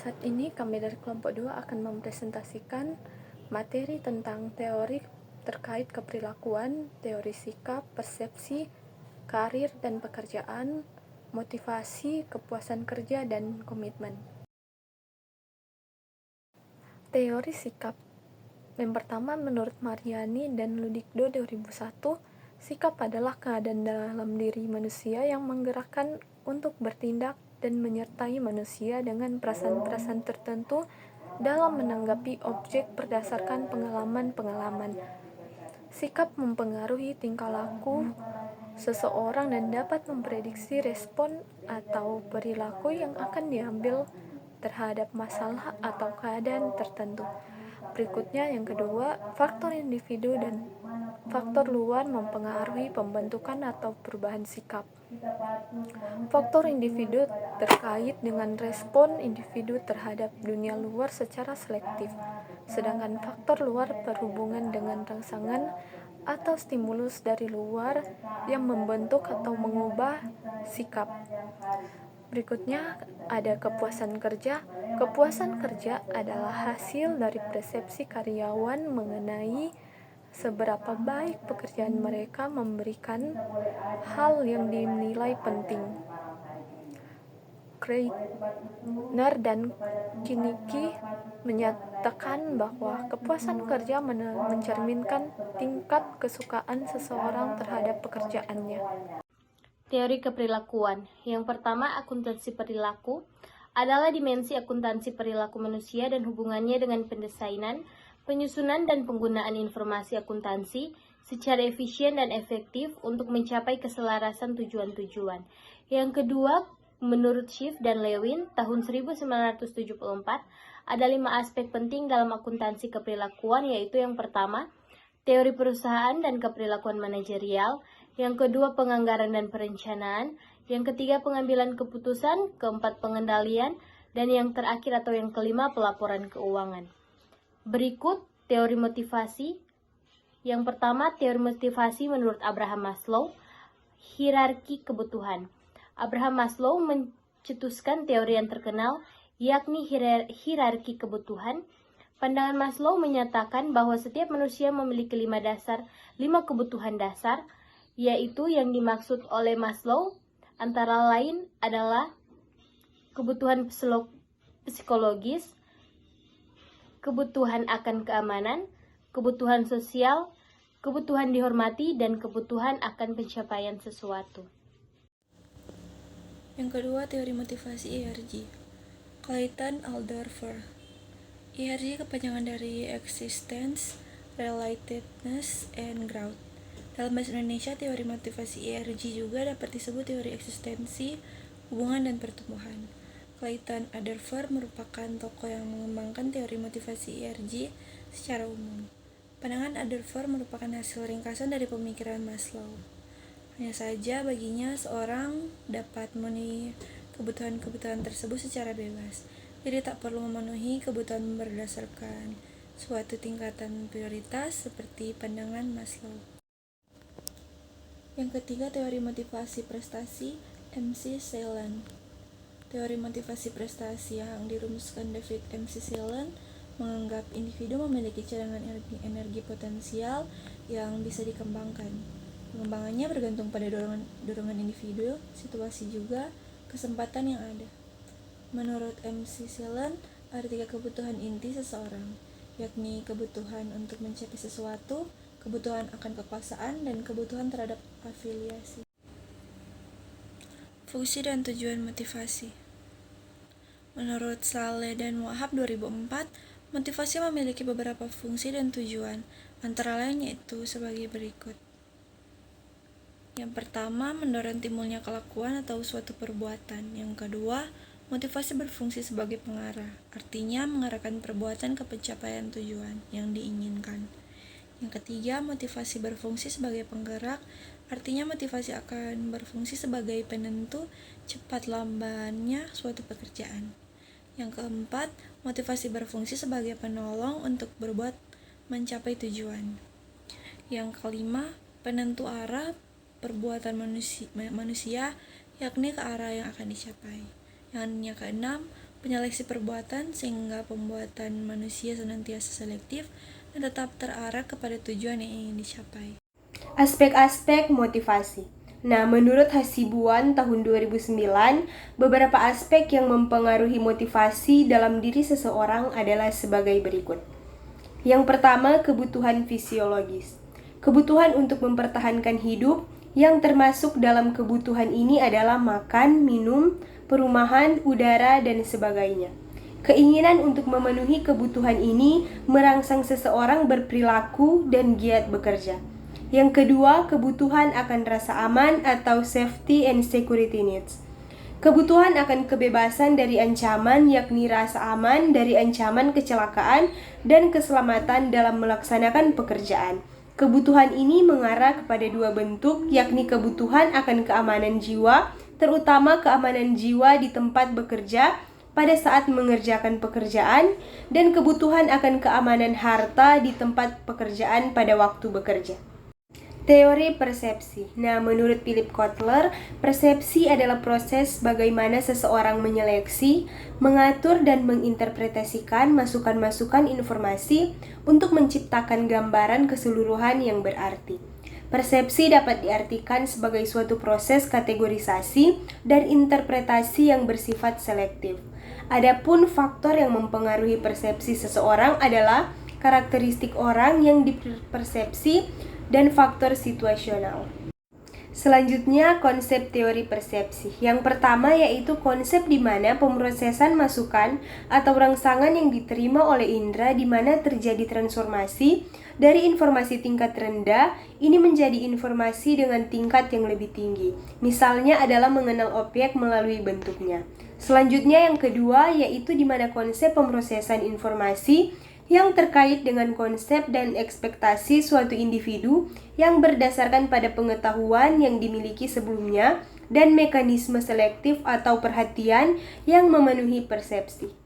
Saat ini kami dari kelompok 2 akan mempresentasikan materi tentang teori terkait keperilakuan, teori sikap, persepsi, karir dan pekerjaan, motivasi, kepuasan kerja, dan komitmen. Teori sikap. Yang pertama, menurut Mariani dan Ludikdo 2001, sikap adalah keadaan dalam diri manusia yang menggerakkan untuk bertindak dan menyertai manusia dengan perasaan-perasaan tertentu dalam menanggapi objek berdasarkan pengalaman-pengalaman. Sikap mempengaruhi tingkah laku seseorang dan dapat memprediksi respon atau perilaku yang akan diambil terhadap masalah atau keadaan tertentu. Berikutnya yang kedua, faktor individu dan faktor luar mempengaruhi pembentukan atau perubahan sikap. Faktor individu terkait dengan respon individu terhadap dunia luar secara selektif, sedangkan faktor luar berhubungan dengan rangsangan atau stimulus dari luar yang membentuk atau mengubah sikap. Berikutnya ada kepuasan kerja. Kepuasan kerja adalah hasil dari persepsi karyawan mengenai seberapa baik pekerjaan mereka memberikan hal yang dinilai penting. Kreitner dan Kiniki menyatakan bahwa kepuasan kerja mencerminkan tingkat kesukaan seseorang terhadap pekerjaannya. Teori keperilakuan. Yang pertama, akuntansi perilaku adalah dimensi akuntansi perilaku manusia dan hubungannya dengan pendesainan, penyusunan dan penggunaan informasi akuntansi secara efisien dan efektif untuk mencapai keselarasan tujuan-tujuan. Yang kedua, menurut Schiff dan Lewin tahun 1974, ada 5 aspek penting dalam akuntansi keperilakuan, yaitu yang pertama, teori perusahaan dan keperilakuan manajerial, yang kedua penganggaran dan perencanaan, yang ketiga pengambilan keputusan, keempat pengendalian, dan yang terakhir atau yang kelima pelaporan keuangan. Berikut teori motivasi. Yang pertama, teori motivasi menurut Abraham Maslow, hierarki kebutuhan. Abraham Maslow mencetuskan teori yang terkenal, yakni hierarki kebutuhan. Pandangan Maslow menyatakan bahwa setiap manusia memiliki 5 kebutuhan dasar, yaitu yang dimaksud oleh Maslow antara lain adalah kebutuhan psikologis, kebutuhan akan keamanan, kebutuhan sosial, kebutuhan dihormati, dan kebutuhan akan pencapaian sesuatu. Yang kedua, teori motivasi ERG. Clayton Alderfer. ERG kepanjangan dari Existence, Relatedness, and Growth. Dalam bahasa Indonesia, teori motivasi ERG juga dapat disebut teori eksistensi, hubungan, dan pertumbuhan. Clayton Alderfer merupakan tokoh yang mengembangkan teori motivasi ERG secara umum. Pandangan Alderfer merupakan hasil ringkasan dari pemikiran Maslow. Hanya saja baginya seorang dapat memenuhi kebutuhan-kebutuhan tersebut secara bebas, jadi tak perlu memenuhi kebutuhan berdasarkan suatu tingkatan prioritas seperti pandangan Maslow. Yang ketiga, teori motivasi prestasi, MC Celan. Teori motivasi prestasi yang dirumuskan David MC Celan menganggap individu memiliki cadangan energi potensial yang bisa dikembangkan. Pengembangannya bergantung pada dorongan individu, situasi juga kesempatan yang ada. Menurut MC Celan, ada 3 kebutuhan inti seseorang, yakni kebutuhan untuk mencapai sesuatu, kebutuhan akan kekuasaan, dan kebutuhan terhadap afiliasi. Fungsi dan tujuan motivasi. Menurut Saleh dan Wahab 2004, motivasi memiliki beberapa fungsi dan tujuan, antara lain yaitu sebagai berikut. Yang pertama, mendorong timbulnya kelakuan atau suatu perbuatan. Yang kedua, motivasi berfungsi sebagai pengarah, artinya mengarahkan perbuatan ke pencapaian tujuan yang diinginkan. Yang ketiga, motivasi berfungsi sebagai penggerak, artinya motivasi akan berfungsi sebagai penentu cepat lambannya suatu pekerjaan. Yang keempat, motivasi berfungsi sebagai penolong untuk berbuat mencapai tujuan. Yang kelima, penentu arah perbuatan manusia, yakni ke arah yang akan dicapai. Yang keenam, penyeleksi perbuatan sehingga pembuatan manusia senantiasa selektif dan tetap terarah kepada tujuan yang ingin dicapai. Aspek-aspek motivasi. Nah, menurut Hasibuan tahun 2009, beberapa aspek yang mempengaruhi motivasi dalam diri seseorang adalah sebagai berikut. Yang pertama, kebutuhan fisiologis. Kebutuhan untuk mempertahankan hidup, yang termasuk dalam kebutuhan ini adalah makan, minum, perumahan, udara, dan sebagainya. Keinginan untuk memenuhi kebutuhan ini merangsang seseorang berperilaku dan giat bekerja. Yang kedua, kebutuhan akan rasa aman atau safety and security needs. Kebutuhan akan kebebasan dari ancaman, yakni rasa aman dari ancaman kecelakaan dan keselamatan dalam melaksanakan pekerjaan. Kebutuhan ini mengarah kepada dua bentuk, yakni kebutuhan akan keamanan jiwa, terutama keamanan jiwa di tempat bekerja pada saat mengerjakan pekerjaan, dan kebutuhan akan keamanan harta di tempat pekerjaan pada waktu bekerja. Teori persepsi. Nah, menurut Philip Kotler, persepsi adalah proses bagaimana seseorang menyeleksi, mengatur, dan menginterpretasikan masukan-masukan informasi untuk menciptakan gambaran keseluruhan yang berarti. Persepsi dapat diartikan sebagai suatu proses kategorisasi dan interpretasi yang bersifat selektif. Adapun faktor yang mempengaruhi persepsi seseorang adalah karakteristik orang yang dipersepsi dan faktor situasional. Selanjutnya, konsep teori persepsi. Yang pertama yaitu konsep di mana pemrosesan masukan atau rangsangan yang diterima oleh indera di mana terjadi transformasi dari informasi tingkat rendah ini menjadi informasi dengan tingkat yang lebih tinggi. Misalnya adalah mengenal objek melalui bentuknya. Selanjutnya yang kedua yaitu di mana konsep pemrosesan informasi yang terkait dengan konsep dan ekspektasi suatu individu yang berdasarkan pada pengetahuan yang dimiliki sebelumnya dan mekanisme selektif atau perhatian yang memenuhi persepsi.